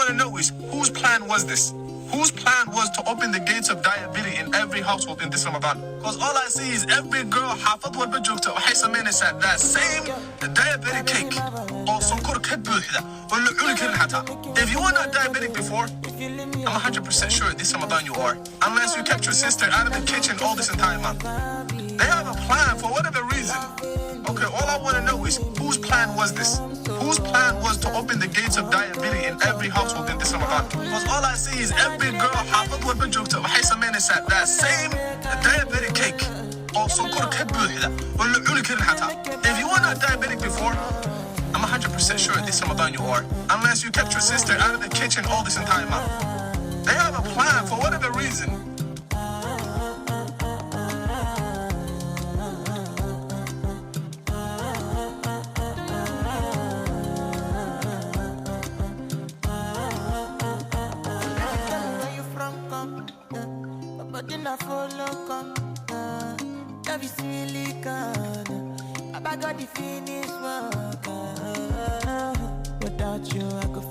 want to know is, whose plan was this? Whose plan was to open the gates of diabetes in every household in this Ramadan? Because all I see is every girl حافظ والبجوكتا وحيسمينا ساد that same diabetic cake or سكر كبوحدة ولا عولك الحتا. If you were not diabetic before, I'm 100% sure this Ramadan you are. Unless you kept your sister out of the kitchen all this entire month. They have a plan for whatever reason. Okay, all I want to know is, whose plan was this? Whose plan was to open the gates of diabetes in every household in this Ramadan? Because all I see is every girl حافظ والبجوكتا وحيسمينا ساد that same diabetic cake or سكر كبوحدة ولا عولك الحتا. If you were not diabetic before, I'm 100% sure this Ramadan you are. Unless you kept your sister out of the kitchen all this entire month. They have a plan for whatever reason. Without you, I could